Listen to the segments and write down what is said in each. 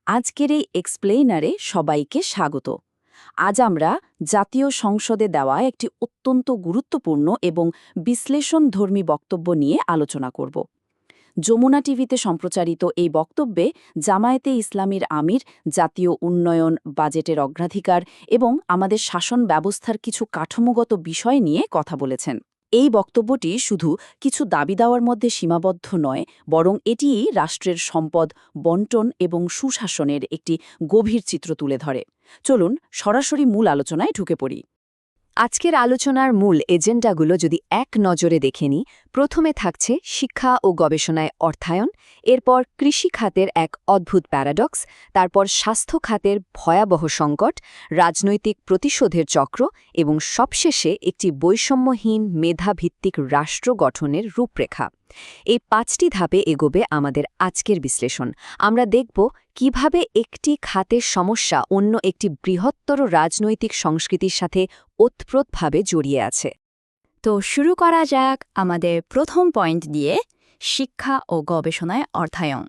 আজকের এই এক্সপ্লেইনারে সবাইকে স্বাগত। আজ আমরা জাতীয় সংসদে দেওয়া একটি অত্যন্ত গুরুত্বপূর্ণ এবং বিশ্লেষণধর্মী বক্তব্য নিয়ে আলোচনা করব। যমুনা টিভিতে সম্প্রচারিত এই বক্তব্যে জামায়াতে ইসলামীর আমির জাতীয় উন্নয়ন, বাজেটের অগ্রাধিকার এবং আমাদের শাসন ব্যবস্থার কিছু কাঠামোগত বিষয় নিয়ে কথা বলেছেন। এই বক্তব্যটি শুধু কিছু দাবি দেওয়ার মধ্যে সীমাবদ্ধ নয়, বরং এটি রাষ্ট্রের সম্পদ বণ্টন এবং সুশাসনের একটি গভীর চিত্র তুলে ধরে। চলুন সরাসরি মূল আলোচনায় ঢুকে পড়ি। আজকের আলোচনার মূল এজেন্ডাগুলো যদি এক নজরে দেখে নিই, প্রথমে থাকছে শিক্ষা ও গবেষণায় অর্থায়ন, এরপর কৃষি খাতের এক অদ্ভুত প্যারাডক্স, তারপর স্বাস্থ্য খাতের ভয়াবহ সংকট, রাজনৈতিক প্রতিশোধের চক্র এবং সবশেষে একটি বৈষম্যহীন মেধাভিত্তিক রাষ্ট্র গঠনের রূপরেখা। এই ৫টি ধাপে এগোবে আমাদের আজকের বিশ্লেষণ। আমরা দেখব কিভাবে একটি খাতের সমস্যা অন্য একটি বৃহত্তর রাজনৈতিক সংস্কৃতির সাথে ওতপ্রোতভাবে জড়িয়ে আছে। তো শুরু করা যাক আমাদের প্রথম পয়েন্ট দিয়ে, শিক্ষা ও গবেষণায় অর্থায়ন।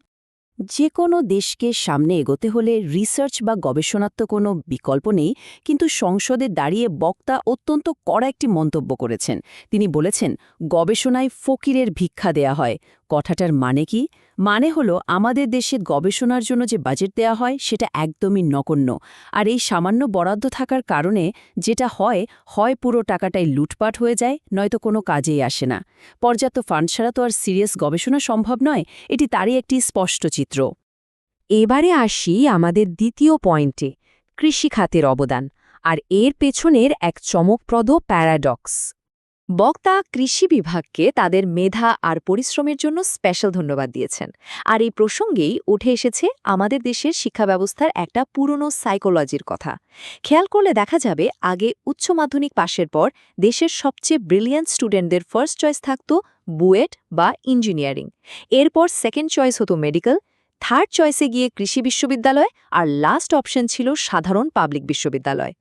যে কোনো দেশকে সামনে এগোতে হলে রিসার্চ বা গবেষণার তো কোনো বিকল্প নেই, কিন্তু সংসদে দাঁড়িয়ে বক্তা অত্যন্ত কড়া একটি মন্তব্য করেছেন। তিনি বলেছেন, গবেষণায় ফকিরের ভিক্ষা দেয়া হয়। কথাটার মানে কি? মানে হলো আমাদের দেশে গবেষণার জন্য যে বাজেট দেয়া হয় সেটা একদমই নগণ্য। আর এই সামান্য বরাদ্দ থাকার কারণে যেটা হয় পুরো টাকাটাই লুটপাট হয়ে যায়, নয়তো কোনো কাজেই আসে না। পর্যাপ্ত ফান্ড ছাড়া তো আর সিরিয়াস গবেষণা সম্ভব নয়। এটি তারই একটি স্পষ্ট চিত্র। এবারে আসি আমাদের দ্বিতীয় পয়েন্টে, কৃষি খাতের অবদান আর এর পেছনের এক চমকপ্রদ প্যারাডক্স। বক্তা কৃষি বিভাগকে তাদের মেধা আর পরিশ্রমের জন্য স্পেশাল ধন্যবাদ দিয়েছেন। আর এই প্রসঙ্গেই উঠে এসেছে আমাদের দেশের শিক্ষা ব্যবস্থার একটা পুরনো সাইকোলজির কথা। খেয়াল করলে দেখা যাবে, আগে উচ্চ মাধ্যমিক পাশের পর দেশের সবচেয়ে ব্রিলিয়ান্ট স্টুডেন্টদের ফার্স্ট চয়েস থাকত বুয়েট বা ইঞ্জিনিয়ারিং, এরপর সেকেন্ড চয়েস হতো মেডিকেল, থার্ড চয়েসে গিয়ে কৃষি বিশ্ববিদ্যালয়, আর লাস্ট অপশন ছিল সাধারণ পাবলিক বিশ্ববিদ্যালয়।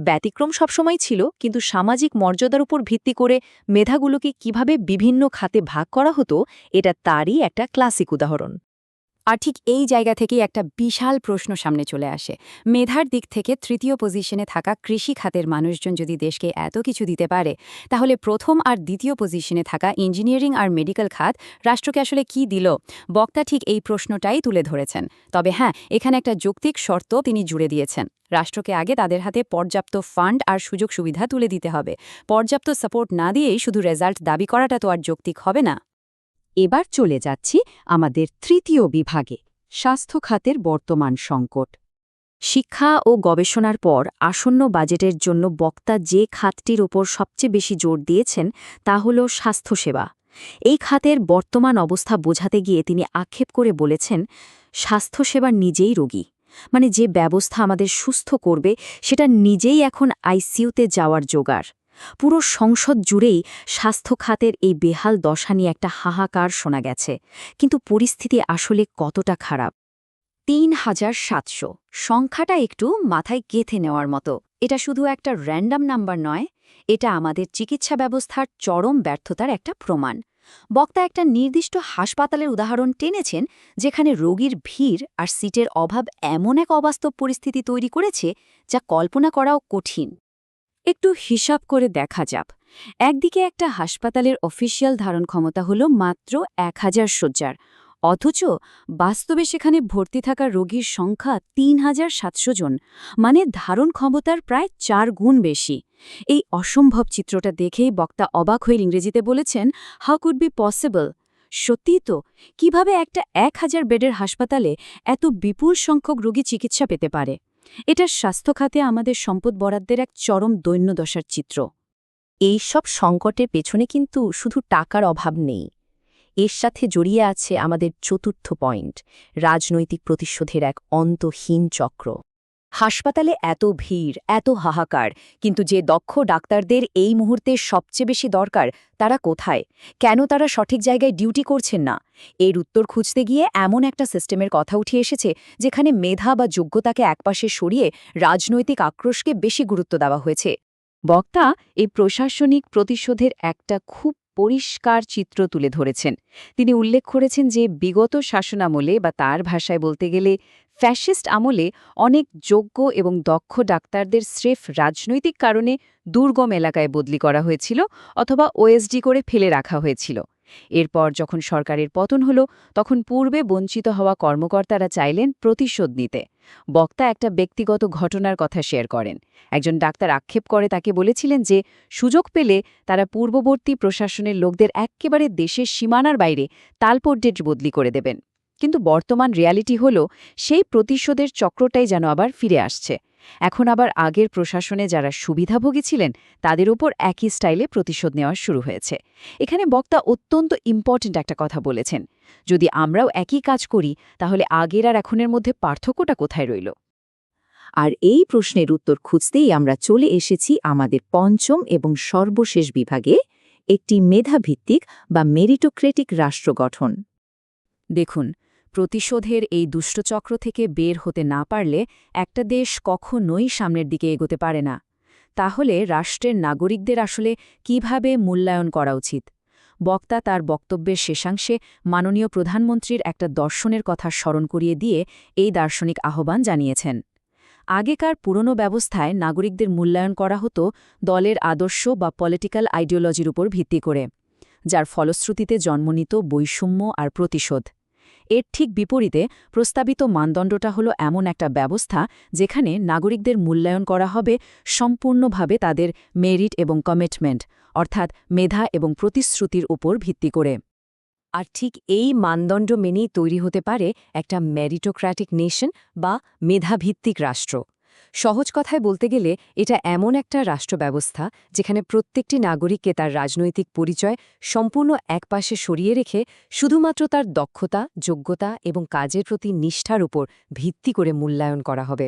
ব্যতিক্রম সবসময় ছিল, কিন্তু সামাজিক মর্যাদার উপর ভিত্তি করে মেধাগুলোকে কিভাবে বিভিন্ন খাতে ভাগ করা হতো, এটা তারই একটা ক্লাসিক উদাহরণ। আর ঠিক এই জায়গা থেকেই একটা বিশাল প্রশ্ন সামনে চলে আসে। মেধার দিক থেকে তৃতীয় পজিশনে থাকা কৃষি খাতের মানুষজন যদি দেশকে এত কিছু দিতে পারে, তাহলে প্রথম আর দ্বিতীয় পজিশনে থাকা ইঞ্জিনিয়ারিং আর মেডিকেল খাত রাষ্ট্রকে আসলে কি দিল? বক্তা ঠিক এই প্রশ্নটাই তুলে ধরেছেন। তবে হ্যাঁ, এখানে একটা যৌক্তিক শর্ত তিনি জুড়ে দিয়েছেন। রাষ্ট্রকে আগে তাদের হাতে পর্যাপ্ত ফান্ড আর সুযোগ সুবিধা তুলে দিতে হবে। পর্যাপ্ত সাপোর্ট না দিয়েই শুধু রেজাল্ট দাবি করাটা তো আর যৌক্তিক হবে না। এবার চলে যাচ্ছি আমাদের তৃতীয় বিভাগে, স্বাস্থ্য খাতের বর্তমান সংকট। শিক্ষা ও গবেষণার পর আসন্ন বাজেটের জন্য বক্তা যে খাতটির ওপর সবচেয়ে বেশি জোর দিয়েছেন তা হল স্বাস্থ্যসেবা। এই খাতের বর্তমান অবস্থা বোঝাতে গিয়ে তিনি আক্ষেপ করে বলেছেন, স্বাস্থ্যসেবা নিজেই রোগী। মানে যে ব্যবস্থা আমাদের সুস্থ করবে সেটা নিজেই এখন আইসিইউতে যাওয়ার জোগাড়। পুরো সংসদ জুড়েই স্বাস্থ্য খাতের এই বেহাল দশা নিয়ে একটা হাহাকার শোনা গেছে। কিন্তু পরিস্থিতি আসলে কতটা খারাপ? ৩,৭০০ সংখ্যাটা একটু মাথায় গেঁথে নেওয়ার মতো। এটা শুধু একটা র্যান্ডম নাম্বার নয়, এটা আমাদের চিকিৎসা ব্যবস্থার চরম ব্যর্থতার একটা প্রমাণ। বক্তা একটা নির্দিষ্ট হাসপাতালের উদাহরণ টেনেছেন, যেখানে রোগীর ভিড় আর সিটের অভাব এমন এক অবাস্তব পরিস্থিতি তৈরি করেছে যা কল্পনা করাও কঠিন। একটু হিসাব করে দেখা যাক। একদিকে একটা হাসপাতালের অফিসিয়াল ধারণ ক্ষমতা হল মাত্র ১,০০০ শয্যার, অথচ বাস্তবে সেখানে ভর্তি থাকা রোগীর সংখ্যা ৩,৭০০ জন, মানে ধারণ ক্ষমতার প্রায় ৪ গুণ বেশি। এই অসম্ভব চিত্রটা দেখেই বক্তা অবাক হয়ে ইংরেজিতে বলেছেন, হাউ কুড বি পসিবল? সত্যিই তো, কিভাবে একটা ১,০০০ বেডের হাসপাতালে এত বিপুল সংখ্যক রোগী চিকিৎসা পেতে পারে? এটা স্বাস্থ্য খাতে আমাদের সম্পদ বরাদ্দের এক চরম দৈন্যদশার চিত্র। এই সব সংকটের পেছনে কিন্তু শুধু টাকার অভাব নেই, এর সাথে জড়িয়ে আছে আমাদের চতুর্থ পয়েন্ট, রাজনৈতিক প্রতিশোধের এক অন্তহীন চক্র। হাসপাতালে এত ভিড়, এত হাহাকার, কিন্তু যে দক্ষ ডাক্তারদের এই মুহূর্তে সবচেয়ে বেশি দরকার, তারা কোথায়? কেন তারা সঠিক জায়গায় ডিউটি করছেন না? এর উত্তর খুঁজতে গিয়ে এমন একটা সিস্টেমের কথা উঠে এসেছে যেখানে মেধা বা যোগ্যতাকে একপাশে সরিয়ে রাজনৈতিক আক্রোশকে বেশি গুরুত্ব দেওয়া হয়েছে। বক্তা এই প্রশাসনিক প্রতিশোধের একটা খুব পরিষ্কার চিত্র তুলে ধরেছেন। তিনি উল্লেখ করেছেন যে বিগত শাসনামলে, বা তার ভাষায় বলতে গেলে ফ্যাসিস্ট আমলে অনেক যোগ্য এবং দক্ষ ডাক্তারদের স্রেফ রাজনৈতিক কারণে দুর্গম এলাকায় বদলি করা হয়েছিল অথবা ওএসডি করে ফেলে রাখা হয়েছিল। এরপর যখন সরকারের পতন হল, তখন পূর্বে বঞ্চিত হওয়া কর্মকর্তারা চাইলেন প্রতিশোধ নিতে। বক্তা একটা ব্যক্তিগত ঘটনার কথা শেয়ার করেন। একজন ডাক্তার আক্ষেপ করে তাকে বলেছিলেন যে সুযোগ পেলে তারা পূর্ববর্তী প্রশাসনের লোকদের এক্কেবারে দেশের সীমানার বাইরে তালপর্যের বদলি করে দেবেন। কিন্তু বর্তমান রিয়ালিটি হল সেই প্রতিশোধের চক্রটাই যেন আবার ফিরে আসছে। এখন আবার আগের প্রশাসনে যারা সুবিধাভোগী ছিলেন তাদের উপর একই স্টাইলে প্রতিশোধ নেওয়া শুরু হয়েছে। এখানে বক্তা অত্যন্ত ইম্পর্ট্যান্ট একটা কথা বলেছেন। যদি আমরাও একই কাজ করি, তাহলে আগের আর এখনের মধ্যে পার্থক্যটা কোথায় রইল? আর এই প্রশ্নের উত্তর খুঁজতেই আমরা চলে এসেছি আমাদের পঞ্চম এবং সর্বশেষ বিভাগে, একটি মেধাভিত্তিক বা মেরিটোক্রেটিক রাষ্ট্র গঠন। দেখুন, প্রতিশোধের এই দুষ্টচক্র থেকে বের হতে না পারলে একটা দেশ কখনোই সামনের দিকে এগোতে পারে না। তাহলে রাষ্ট্রের নাগরিকদের আসলে কিভাবে মূল্যায়ন করা উচিত? বক্তা তার বক্তব্যের শেষাংশে মাননীয় প্রধানমন্ত্রীর একটা দর্শনের কথা স্মরণ করিয়ে দিয়ে এই দার্শনিক আহ্বান জানিয়েছেন। আগেকার পুরনো ব্যবস্থায় নাগরিকদের মূল্যায়ন করা হতো দলের আদর্শ বা পলিটিক্যাল আইডিওলজির উপর ভিত্তি করে, যার ফলশ্রুতিতে জন্ম নিত বৈষম্য আর প্রতিশোধ। এর ঠিক বিপরীতে প্রস্তাবিত মানদণ্ডটা হলো এমন একটা ব্যবস্থা যেখানে নাগরিকদের মূল্যায়ন করা হবে সম্পূর্ণভাবে তাদের মেরিট এবং কমিটমেন্ট, অর্থাৎ মেধা এবং প্রতিশ্রুতির উপর ভিত্তি করে। আর ঠিক এই মানদণ্ড মেনেই তৈরি হতে পারে একটা মেরিটোক্র্যাটিক নেশন বা মেধাভিত্তিক রাষ্ট্র। সহজ কথায় বলতে গেলে এটা এমন একটা রাষ্ট্র ব্যবস্থা যেখানে প্রত্যেকটি নাগরিককে তার রাজনৈতিক পরিচয় সম্পূর্ণ একপাশে সরিয়ে রেখে শুধুমাত্র তার দক্ষতা, যোগ্যতা এবং কাজের প্রতি নিষ্ঠার উপর ভিত্তি করে মূল্যায়ন করা হবে।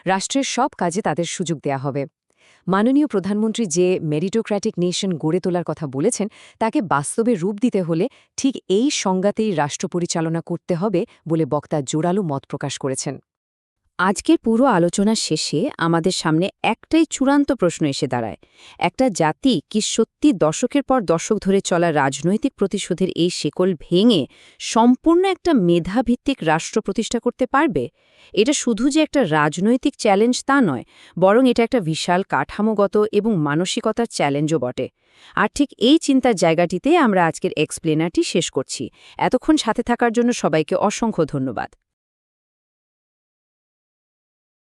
রাষ্ট্রের সব কাজে তাদের সুযোগ দেয়া হবে। মাননীয় প্রধানমন্ত্রী যে মেরিটোক্র্যাটিক নেশন গড়ে তোলার কথা বলেছেন, তাকে বাস্তবে রূপ দিতে হলে ঠিক এই সংজ্ঞাতেই রাষ্ট্র পরিচালনা করতে হবে বলে বক্তা জোরালো মত প্রকাশ করেছেন। আজকের পুরো আলোচনা শেষে আমাদের সামনে একটাই চূড়ান্ত প্রশ্ন এসে দাঁড়ায়। একটা জাতি কি সত্যি দশকের পর দশক ধরে চলা রাজনৈতিক প্রতিশোধের এই শেকল ভেঙে সম্পূর্ণ একটা মেধাভিত্তিক রাষ্ট্র প্রতিষ্ঠা করতে পারবে? এটা শুধু যে একটা রাজনৈতিক চ্যালেঞ্জ তা নয়, বরং এটা একটা বিশাল কাঠামোগত এবং মানসিকতার চ্যালেঞ্জও বটে। আর ঠিক এই চিন্তার জায়গাটিতে আমরা আজকের এক্সপ্লেনারটি শেষ করছি। এতক্ষণ সাথে থাকার জন্য সবাইকে অসংখ্য ধন্যবাদ।